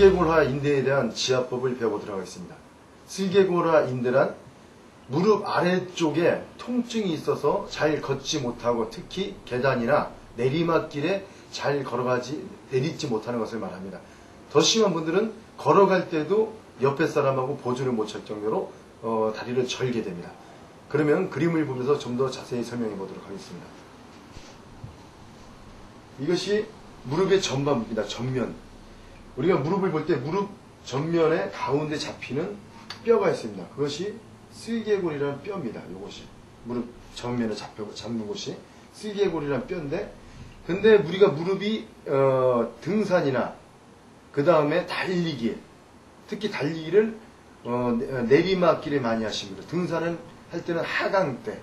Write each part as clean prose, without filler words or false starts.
슬개골화 인대에 대한 지압법을 배워보도록 하겠습니다. 슬개골화 인대란 무릎 아래쪽에 통증이 있어서 잘 걷지 못하고 특히 계단이나 내리막길에 잘 내딛지 못하는 것을 말합니다. 더 심한 분들은 걸어갈 때도 옆에 사람하고 보조를 못 찰 정도로 다리를 절게 됩니다. 그러면 그림을 보면서 좀 더 자세히 설명해 보도록 하겠습니다. 이것이 무릎의 전반부입니다. 전면. 우리가 무릎을 볼 때 무릎 전면에 가운데 잡히는 뼈가 있습니다. 그것이 슬개골이라는 뼈입니다. 이것이 무릎 전면에 잡는 곳이 슬개골이라는 뼈인데, 근데 우리가 무릎이 등산이나 그 다음에 달리기, 특히 달리기를 내리막길에 많이 하십니다. 등산을 할 때는 하강 때,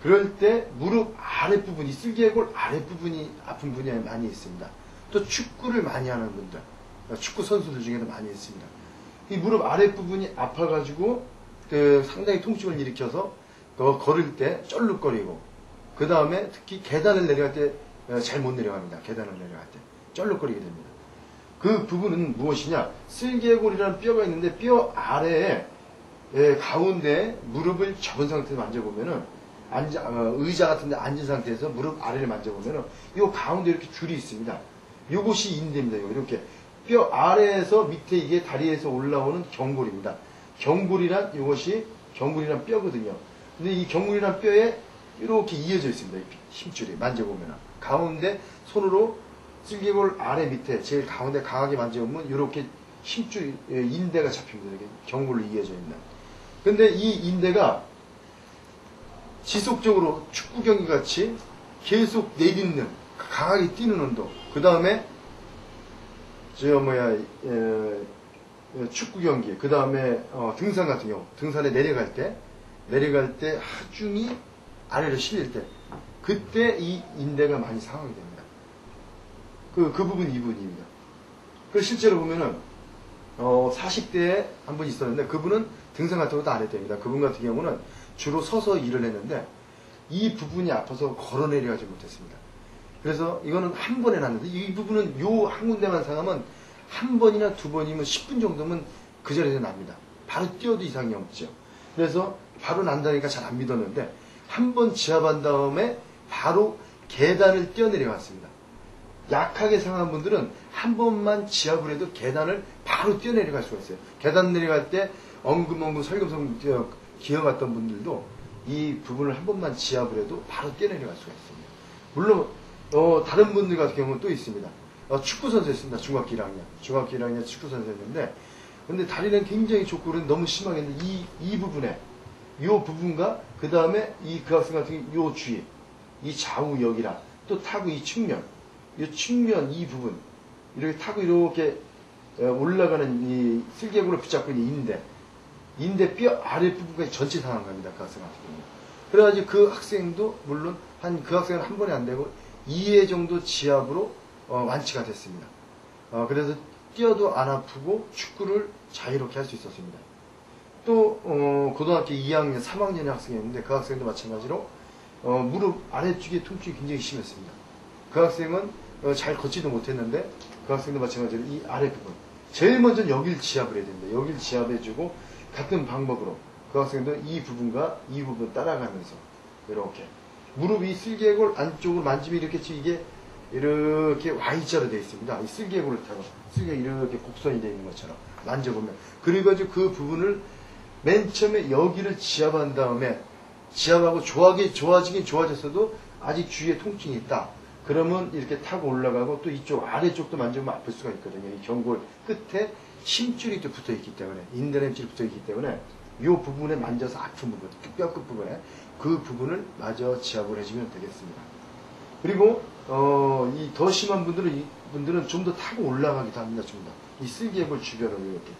그럴 때 무릎 아랫부분이, 슬개골 아랫부분이 아픈 분이 많이 있습니다. 또 축구를 많이 하는 분들, 축구 선수들 중에도 많이 있습니다. 이 무릎 아랫부분이 아파가지고 상당히 통증을 일으켜서 걸을 때 쩔룩거리고, 그 다음에 특히 계단을 내려갈 때 잘 못 내려갑니다. 계단을 내려갈 때 쩔룩거리게 됩니다. 그 부분은 무엇이냐? 슬개골이라는 뼈가 있는데 뼈 아래에 가운데 무릎을 접은 상태에서 만져보면은 의자 같은 데 앉은 상태에서 무릎 아래를 만져보면은 이 가운데 이렇게 줄이 있습니다. 이것이 인대입니다. 이렇게 뼈 아래에서 밑에 이게 다리에서 올라오는 경골입니다. 경골이란 이것이 경골이란 뼈거든요. 근데 이 경골이란 뼈에 이렇게 이어져 있습니다. 힘줄이 만져보면 가운데 손으로 슬개골 아래 밑에 제일 가운데 강하게 만져보면 이렇게 힘줄 인대가 잡힙니다. 이렇게 경골로 이어져 있는. 근데 이 인대가 지속적으로 축구 경기 같이 계속 내딛는, 강하게 뛰는 운동, 그 다음에 축구 경기, 그 다음에 등산 같은 경우, 등산에 내려갈 때 하중이 아래로 실릴 때, 그때 이 인대가 많이 상하게 됩니다. 그 부분 이 부분입니다. 그 실제로 보면은 40대에 한 분 있었는데, 그분은 등산 같은 것도 안 했답니다. 그분 같은 경우는 주로 서서 일을 했는데 이 부분이 아파서 걸어 내려가지 못했습니다. 그래서 이거는 한 번에 났는데, 이 부분은 요 한 군데만 상하면 한 번이나 두 번이면 10분 정도면 그 자리에서 납니다. 바로 뛰어도 이상이 없죠. 그래서 바로 난다니까 잘 안 믿었는데, 한 번 지압한 다음에 바로 계단을 뛰어내려갔습니다. 약하게 상한 분들은 한 번만 지압을 해도 계단을 바로 뛰어내려갈 수가 있어요. 계단 내려갈 때 엉금엉금 설금설금 기어갔던 분들도 이 부분을 한 번만 지압을 해도 바로 뛰어내려갈 수가 있습니다. 물론 다른 분들 같은 경우는 또 있습니다. 축구 선수였습니다. 중학교 1학년 축구 선수였는데, 근데 다리는 굉장히 좋고 너무 심하게 했는데 이 부분에, 이 부분과 그 다음에 그 학생 같은 경우 이 주위, 이 좌우 여기랑 또 타고 이 측면 이 부분 이렇게 타고 이렇게 올라가는 이 슬개골을 붙잡고 있는 인대 뼈 아랫부분까지 전체 상한 겁니다. 그 학생 같은 경우. 그래가지고 그 학생도 물론 그 학생은 한 번에 안 되고 2회 정도 지압으로 완치가 됐습니다. 그래서 뛰어도 안 아프고 축구를 자유롭게 할 수 있었습니다. 또 고등학교 2학년, 3학년의 학생이었는데 그 학생도 마찬가지로 무릎 아래쪽에 통증이 굉장히 심했습니다. 그 학생은 잘 걷지도 못했는데 그 학생도 마찬가지로 이 아랫부분, 제일 먼저 여길 지압을 해야 됩니다. 여길 지압해주고 같은 방법으로 그 학생도 이 부분과 이 부분 따라가면서 이렇게 무릎이 슬개골 안쪽으로 만지면 이게 이렇게 Y자로 되어 있습니다. 이 슬개골을 타고 슬개골 이렇게 곡선이 되어 있는 것처럼 만져보면, 그래가지고 그 부분을 맨 처음에 여기를 지압한 다음에 지압하고 좋아지긴 좋아졌어도 아직 주위에 통증이 있다. 그러면 이렇게 타고 올라가고 또 이쪽 아래쪽도 만지면 아플 수가 있거든요. 이 경골 끝에 힘줄이 또 붙어 있기 때문에, 인대나 힘줄이 붙어 있기 때문에 이 부분에 만져서 아픈 부분, 뼈 끝 부분에 그 부분을 마저 지압을 해주면 되겠습니다. 그리고 이 더 심한 분들은 좀 더 타고 올라가기도 합니다. 좀 더 이 슬개골 주변으로 이렇게.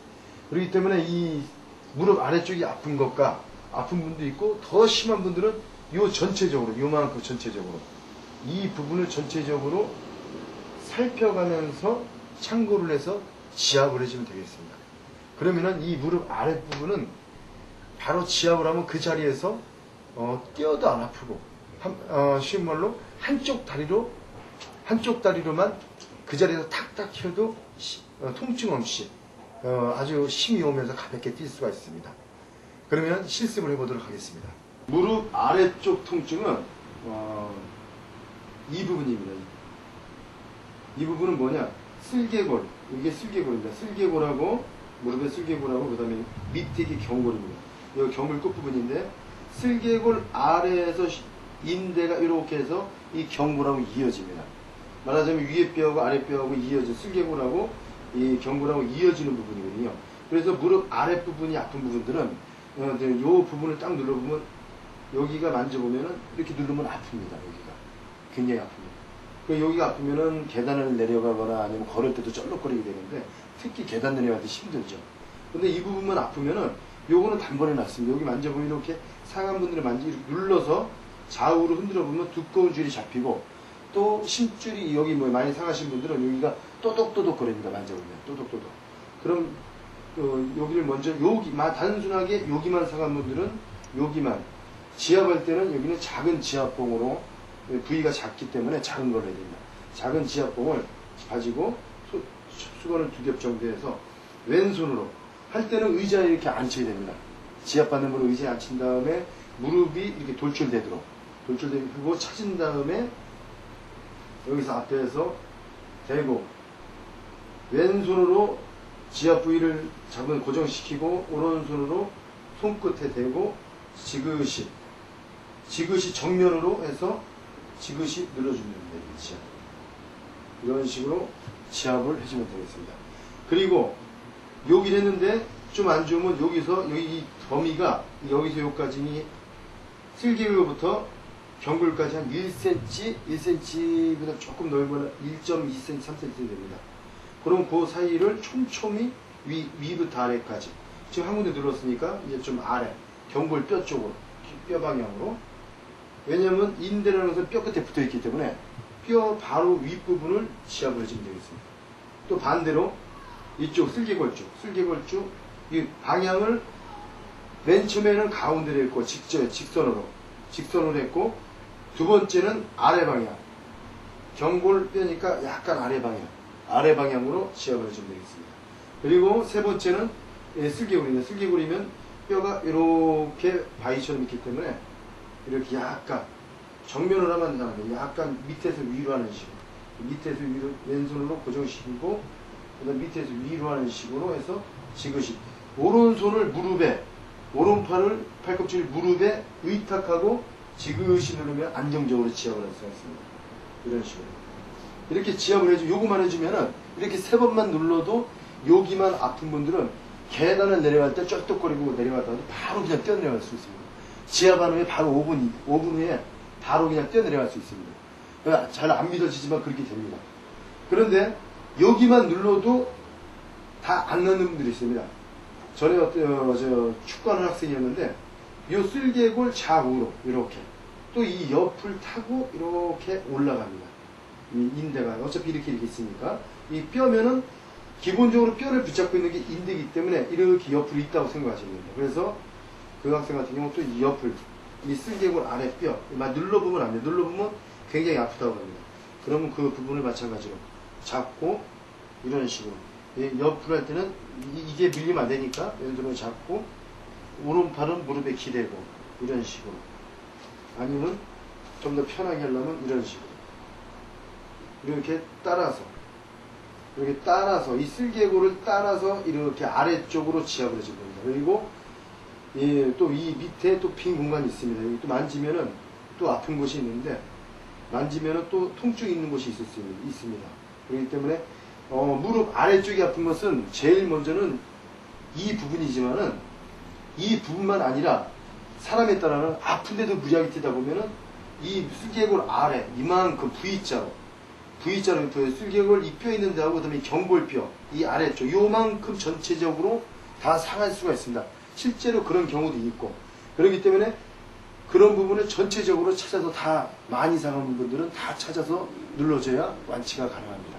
그렇기 때문에 이 무릎 아래쪽이 아픈 것과 아픈 분도 있고, 더 심한 분들은 요 전체적으로, 요만큼 전체적으로 이 부분을 전체적으로 살펴가면서 참고를 해서 지압을 해주면 되겠습니다. 그러면은 이 무릎 아랫부분은 바로 지압을 하면 그 자리에서 뛰어도 안 아프고, 쉬운 말로 한쪽 다리로만 그 자리에서 탁탁 켜도 통증 없이 아주 힘이 오면서 가볍게 뛸 수가 있습니다. 그러면 실습을 해보도록 하겠습니다. 무릎 아래쪽 통증은 이 부분입니다. 이 부분은 뭐냐? 쓸개골, 이게 쓸개골입니다. 쓸개골하고 무릎의 쓸개골하고 그 다음에 밑에 이게 경골입니다. 여기 경골 끝부분인데 쓸개골 아래에서 인대가 이렇게 해서 이 경골하고 이어집니다. 말하자면 위에 뼈하고 아래 뼈하고 이어진 쓸개골하고 이 경골하고 이어지는 부분이거든요. 그래서 무릎 아랫부분이 아픈 부분들은 이 부분을 딱 눌러보면 여기가 만져보면은 이렇게 누르면 아픕니다. 여기가 굉장히 아픕니다. 여기가 아프면은 계단을 내려가거나 아니면 걸을 때도 쩔룩거리게 되는데 특히 계단 내려갈 때 힘들죠. 근데 이 부분만 아프면은 요거는 단번에 낫습니다. 여기 만져보면 이렇게 상한 분들을 이렇게 눌러서 좌우로 흔들어 보면 두꺼운 줄이 잡히고 또 심줄이 여기 뭐 많이 상하신 분들은 여기가 또독또독 거립니다. 만져보면 또독또독. 그럼 여기를 먼저 단순하게 여기만 상한 분들은 여기만 지압할 때는 여기는 작은 지압봉으로 부위가 작기 때문에 작은 걸 해야 됩니다. 작은 지압봉을 가지고 수건을 2겹 정도 해서 왼손으로 할 때는 의자에 이렇게 앉혀야 됩니다. 지압받는 분은 의자에 앉힌 다음에 무릎이 이렇게 돌출되도록 돌출되고 찾은 다음에 여기서 앞에서 대고 왼손으로 지압 부위를 고정시키고 오른손으로 손끝에 대고 지그시 정면으로 해서 지그시 눌러주면 됩니다. 지압. 이런 식으로 지압을 해주면 되겠습니다. 그리고 여기 했는데 좀 안 좋으면 여기서 여기 이 범위가 여기서 여기까지 쓸개골부터 경골까지 한 1cm, 1cm보다 조금 넓거나 1.2cm, 3cm 됩니다. 그럼 그 사이를 촘촘히 위부터 아래까지 지금 한 군데 눌렀으니까 이제 좀 아래 경골 뼈 쪽으로 뼈 방향으로 왜냐하면 인대라는 것은 뼈 끝에 붙어 있기 때문에 뼈 바로 윗부분을 지압을 해주면 되겠습니다. 또 반대로 이쪽 쓸개골 쪽 이 방향을 맨 처음에는 가운데로 했고 직선으로 했고 두 번째는 아래 방향 경골 뼈니까 약간 아래 방향으로 지압을 해주면 되겠습니다. 그리고 세 번째는 쓸개골입니다. 쓸개골이면 뼈가 이렇게 바위처럼 있기 때문에 이렇게 약간 정면으로 하면 안 됩니다. 약간 밑에서 위로 하는 식으로 밑에서 위로 왼손으로 고정시키고 그다음 밑에서 위로 하는 식으로 해서 지그시 오른손을 무릎에 오른팔을 팔꿈치를 무릎에 의탁하고 지그시 누르면 안정적으로 지압을 할 수가 있습니다. 이런 식으로 이렇게 지압을 해주고 요거만 해주면은 이렇게 3번만 눌러도 여기만 아픈 분들은 계단을 내려갈 때 쩔뚝거리고 내려갔다가 바로 그냥 뛰어내려갈 수 있습니다. 지압한 후에 바로 5분 후에 바로 그냥 뛰어내려갈 수 있습니다. 잘 안 믿어지지만 그렇게 됩니다. 그런데 여기만 눌러도 다 안 넣는 분들이 있습니다. 전에 축구하는 학생이었는데 이 쓸개골 좌우로 이렇게 또 이 옆을 타고 이렇게 올라갑니다. 이 인대가 어차피 이렇게 있으니까 이 뼈면은 기본적으로 뼈를 붙잡고 있는 게 인대이기 때문에 이렇게 옆으로 있다고 생각하시면 됩니다. 그래서 그 학생 같은 경우 또 이 옆을 이 쓸개골 아래 뼈 눌러보면 안 돼요. 눌러보면 굉장히 아프다고 합니다. 그러면 그 부분을 마찬가지로 잡고 이런 식으로 옆으로 할 때는 이게 밀리면 안 되니까 왼손으로 잡고 오른팔은 무릎에 기대고 이런 식으로 아니면 좀 더 편하게 하려면 이런 식으로 이렇게 따라서 이 쓸개골을 따라서 이렇게 아래쪽으로 지압을 해줄 겁니다. 그리고 또 이 밑에 또 빈 공간이 있습니다. 여기 또 만지면은 또 아픈 곳이 있는데 만지면은 또 통증이 있는 곳이 있습니다. 그렇기 때문에 무릎 아래쪽이 아픈 것은 제일 먼저는 이 부분이지만은 이 부분만 아니라 사람에 따라는 아픈데도 무지하게 뛰다 보면은 이 쓸개골 아래 이만큼 V자로 쓸개골 이 뼈 있는 데하고 그다음에 경골뼈 이 아래쪽 요만큼 전체적으로 다 상할 수가 있습니다. 실제로 그런 경우도 있고 그렇기 때문에 그런 부분을 전체적으로 찾아서 다 많이 상한 분들은 다 찾아서 눌러줘야 완치가 가능합니다.